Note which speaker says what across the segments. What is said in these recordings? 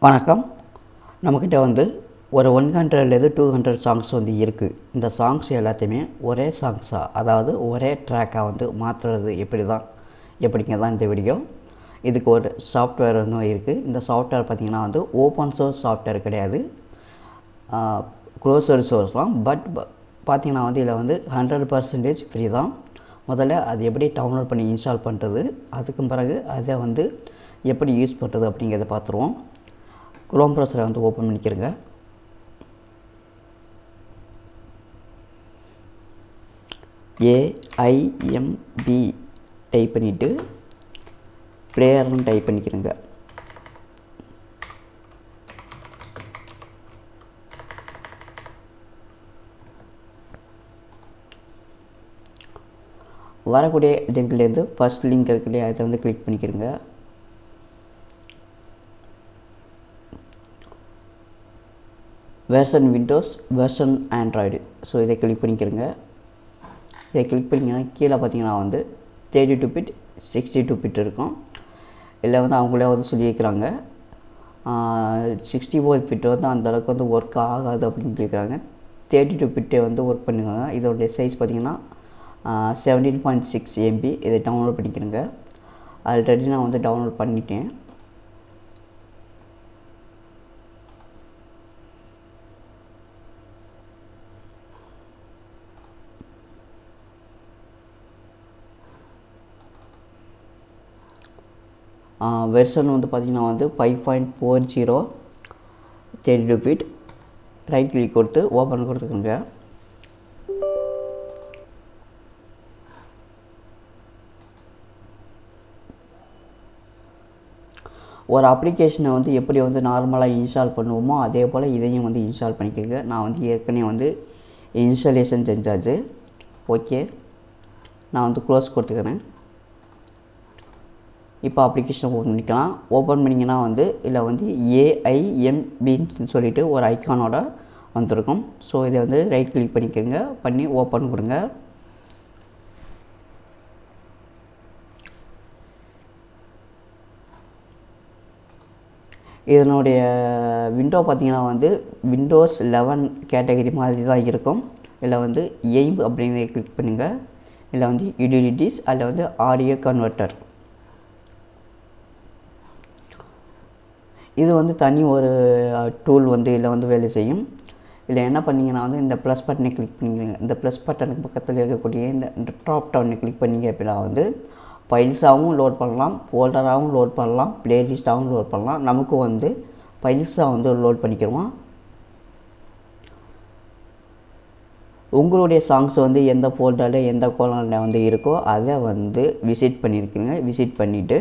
Speaker 1: வணக்கம். நம்மக்கிட்ட வந்து ஒரு 100லேருந்து 200 சாங்ஸ் வந்து இருக்குது. இந்த சாங்ஸ் எல்லாத்தையுமே ஒரே சாங்ஸாக, அதாவது ஒரே ட்ராக்காக வந்து மாற்றுறது எப்படிங்க தான் இந்த வீடியோ. இதுக்கு ஒரு சாஃப்ட்வேர் ஒன்றும் இருக்குது. இந்த சாஃப்ட்வேர் பார்த்திங்கன்னா வந்து ஓப்பன் சோர்ஸ் சாஃப்ட்வேர் கிடையாது, க்ளோஸ்டு சோர்ஸ் தான். பட் பார்த்திங்கன்னா வந்து இதில் வந்து 100% ஃப்ரீ தான். முதல்ல அது எப்படி டவுன்லோட் பண்ணி இன்ஸ்டால் பண்ணுறது, அதுக்கு பிறகு அதை வந்து எப்படி யூஸ் பண்ணுறது அப்படிங்கிறத பார்த்துருவோம். குரோம் ப்ரௌசரை வந்து ஓப்பன் பண்ணிக்கிறங்க. AIMB டைப் பண்ணிவிட்டு பிளேயர்னு டைப் பண்ணிக்கிறங்க. வரக்கூடிய லிங்க்லேருந்து ஃபஸ்ட் லிங்க் இருக்கு இல்லையா, அதை வந்து கிளிக் பண்ணிக்கிறங்க. Version Windows, version Android. So இதை கிளிக் பண்ணிக்கிறங்க. இதை கிளிக் பண்ணிங்கன்னா கீழே பார்த்தீங்கன்னா வந்து 32 பிட் 62 பிட் இருக்கும். இல்லை வந்து அவங்களே வந்து சொல்லியிருக்கிறாங்க 64 பிட் வந்து அந்தளவுக்கு வந்து ஒர்க் ஆகாது அப்படின்னு கேட்குறாங்க. 32 பிட்டை வந்து ஒர்க் பண்ணுங்க. இதோடைய சைஸ் பார்த்திங்கன்னா 17.6 MB. இதை டவுன்லோட் பண்ணிக்கிறங்க. ஆல்ரெடி நான் வந்து டவுன்லோட் பண்ணிட்டேன். வெர்ஷன் வந்து பார்த்திங்கன்னா வந்து 5.40 32 பிட். ரைட் கிளிக் கொடுத்து ஓப்பன் கொடுத்துக்கோங்க. ஒரு அப்ளிகேஷனை வந்து எப்படி வந்து நார்மலாக இன்ஸ்டால் பண்ணுவோமோ அதே போல் இதையும் வந்து இன்ஸ்டால் பண்ணிக்கிறேங்க. நான் வந்து ஏற்கனவே வந்து இன்ஸ்டாலேஷன் செஞ்சாச்சு. ஓகே, நான் வந்து க்ளோஸ் கொடுத்துக்கிறேன். இப்போ அப்ளிகேஷன் ஓப்பன் பண்ணிக்கலாம். ஓப்பன் பண்ணிங்கன்னா வந்து இதில் வந்து AIMBன்னு சொல்லிட்டு ஒரு ஐக்கானோட வந்திருக்கும். ஸோ இதை வந்து ரைட் கிளிக் பண்ணிக்கோங்க, பண்ணி ஓப்பன் கொடுங்க. இதனுடைய விண்டோ பார்த்திங்கன்னா வந்து விண்டோஸ் 11 கேட்டகரி மாதிரி தான் இருக்கும். இதில் வந்து எய்ம் அப்படிங்கிறத கிளிக் பண்ணுங்கள். இதில் வந்து யூட்டிலிட்டிஸ், அதில் வந்து ஆடியோ கன்வெர்ட்டர். இது வந்து தனி ஒரு டூல் வந்து இதில் வந்து வேலை செய்யும். இதில் என்ன பண்ணிங்கன்னா வந்து இந்த ப்ளஸ் பட்டனை கிளிக் பண்ணிக்கிறீங்க. இந்த ப்ளஸ் பட்டனுக்கு பக்கத்தில் இருக்கக்கூடிய இந்த ட்ராப் டவுனை கிளிக் பண்ணிங்க அப்படின்னா வந்து ஃபைல்ஸாகவும் லோட் பண்ணலாம், ஃபோல்டராகவும் லோட் பண்ணலாம், ப்ளேலிஸ்ட்டாகவும் லோட் பண்ணலாம். நமக்கு வந்து ஃபைல்ஸாக வந்து லோட் பண்ணிக்கிறோம். உங்களுடைய சாங்ஸ் வந்து எந்த ஃபோல்டரில் எந்த கோலனில் வந்து இருக்கோ அதை வந்து விசிட் பண்ணியிருக்குங்க. விசிட் பண்ணிவிட்டு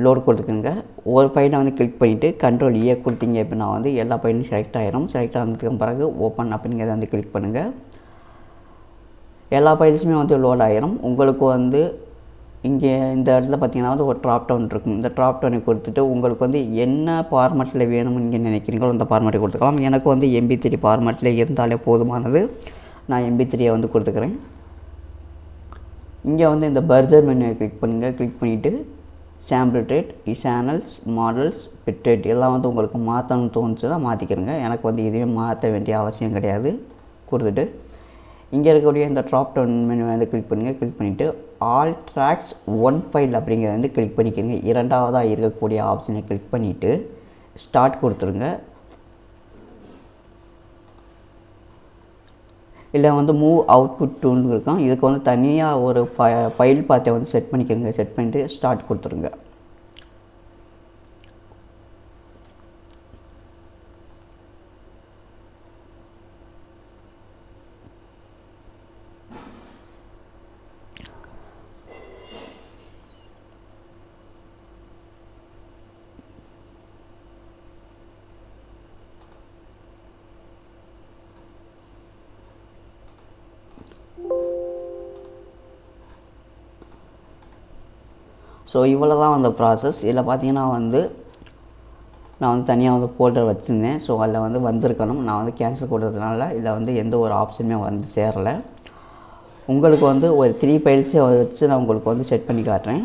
Speaker 1: லோட் கொடுத்துக்கோங்க. ஒரு ஃபைலை வந்து கிளிக் பண்ணிவிட்டு Ctrl A கொடுத்தீங்க அப்படின்னா வந்து எல்லா ஃபைலும் செலக்ட் ஆகிரும். செலக்ட் ஆனதுக்கு பிறகு ஓப்பன் அப்படிங்கிறத வந்து கிளிக் பண்ணுங்கள். எல்லா ஃபைல்ஸுமே வந்து லோட் ஆகிரும். உங்களுக்கு வந்து இங்கே இந்த இடத்துல பார்த்திங்கன்னா வந்து ஒரு ட்ராப் டவுன் இருக்கும். இந்த ட்ராப் டவுனை கொடுத்துட்டு உங்களுக்கு வந்து என்ன ஃபார்மேட்டில் வேணும்னு நீங்கள் நினைக்கிறீங்களோ அந்த ஃபார்மேட்டை கொடுத்துக்கலாம். எனக்கு வந்து MP3 ஃபார்மேட்டில் இருந்தாலே போதுமானது. நான் MP3 வந்து கொடுத்துக்கிறேன். இங்கே வந்து இந்த பர்ஜர் மெனுவை கிளிக் பண்ணுங்கள். கிளிக் பண்ணிவிட்டு sample rate, channels, models, bit rate எல்லாம் வந்து உங்களுக்கு மாற்றணும்னு தோணுச்சுன்னா மாற்றிக்கிறங்க. எனக்கு வந்து எதுவுமே மாற்ற வேண்டிய அவசியம் கிடையாது. கொடுத்துட்டு இங்கே இருக்கக்கூடிய இந்த ட்ராப் டவுன் மெனு வந்து கிளிக் பண்ணுங்கள். கிளிக் பண்ணிவிட்டு ஆல் ட்ராக்ஸ் ஒன் ஃபைல் அப்படிங்கிறத வந்து கிளிக் பண்ணிக்கிறங்க. இரண்டாவதாக இருக்கக்கூடிய ஆப்ஷனை கிளிக் பண்ணிவிட்டு ஸ்டார்ட் கொடுத்துருங்க. இல்லை வந்து மூவ் அவுட்புட் டூல்னு இருக்கும். இதுக்கு வந்து தனியாக ஒரு ஃபைல் பாத்தை வந்து செட் பண்ணிக்கிறங்க. செட் பண்ணிவிட்டு ஸ்டார்ட் கொடுத்துருங்க. ஸோ இவ்வளோ தான் அந்த ப்ராசஸ். இதில் பார்த்தீங்கன்னா வந்து நான் வந்து தனியாக வந்து ஃபோல்டர் வச்சுருந்தேன். ஸோ அதில் வந்து வந்திருக்கணும். நான் வந்து கேன்சல் கொடுத்ததுனால இதில் வந்து எந்த ஒரு ஆப்ஷனுமே வந்து சேரலை. உங்களுக்கு வந்து ஒரு 3 ஃபைல்ஸை வச்சு நான் உங்களுக்கு வந்து செட் பண்ணி காட்டுறேன்.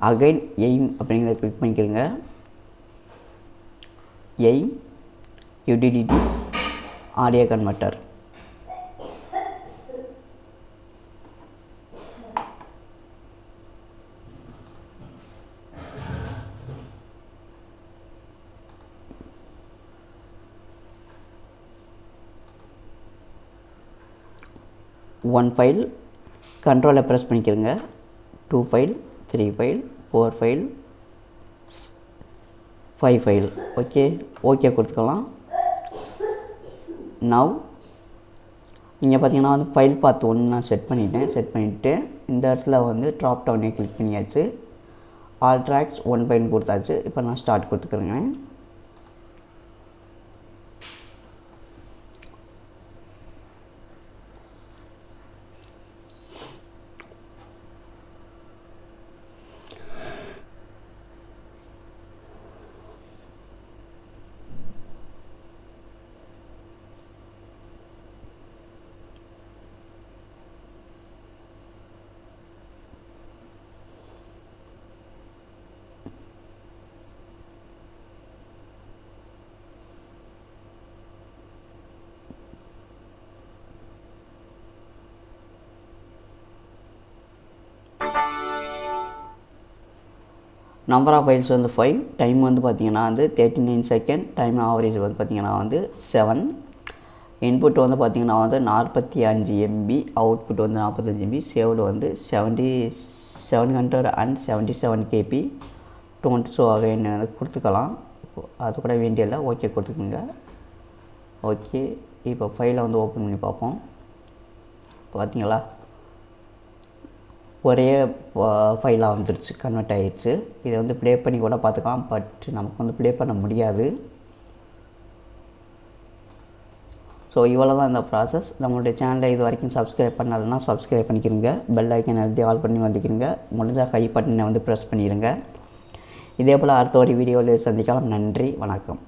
Speaker 1: அகைன் எய்ம் அப்படிங்கிறத கிளிக் பண்ணிக்கிறங்க. Aim utilities audio converter. One file கண்ட்ரோலை ப்ரெஸ் பண்ணிக்கிறங்க. 2 file 3 file 4 file 5 file. Okay கொடுத்துக்கலாம். நவ் இங்கே பார்த்தீங்கன்னா வந்து ஃபைல் பாத் 1 நான் செட் பண்ணிவிட்டு இந்த இடத்துல வந்து ட்ராப் டவுனே கிளிக் பண்ணியாச்சு. ஆல் ட்ராக்ஸ் 1 ஃபைல் கொடுத்தாச்சு. இப்போ நான் ஸ்டார்ட் கொடுத்துக்கிறேங்க. நம்பர் ஆஃப் ஃபைல்ஸ் வந்து 5. டைம் வந்து பார்த்திங்கன்னா வந்து 39 செகண்ட். டைம் ஆவரேஜ் வந்து பார்த்திங்கன்னா வந்து 7. இன்புட் வந்து பார்த்திங்கன்னா வந்து 45 MB. அவுட்புட் வந்து 45 MB. சேவ்டு வந்து 777 KB. 20 ஸோ அகைன் வந்து கொடுத்துக்கலாம். அது கூட வேண்டியதில்லை. ஓகே கொடுத்துக்குங்க. ஓகே இப்போ ஃபைலை வந்து ஓப்பன் பண்ணி பார்ப்போம். பார்த்தீங்களா ஒரே ஃபைலாக வந்துடுச்சு, கன்வெர்ட் ஆகிடுச்சு. இதை வந்து ப்ளே பண்ணி கூட பார்த்துக்கலாம். பட் நமக்கு வந்து ப்ளே பண்ண முடியாது. ஸோ இவ்வளோ தான் இந்த ப்ராசஸ். நம்மளுடைய சேனலை இது வரைக்கும் சப்ஸ்கிரைப் பண்ணலைன்னா சப்ஸ்கிரைப் பண்ணிக்கிறங்க. பெல் ஐக்கன் எழுதி ஆல் பண்ணி வந்துக்கிறங்க. முடிஞ்சால் ஹை பட்டனை வந்து ப்ரெஸ் பண்ணிடுங்க. இதே போல் அடுத்த ஒரு வீடியோவில் சந்திக்கலாம். நன்றி, வணக்கம்.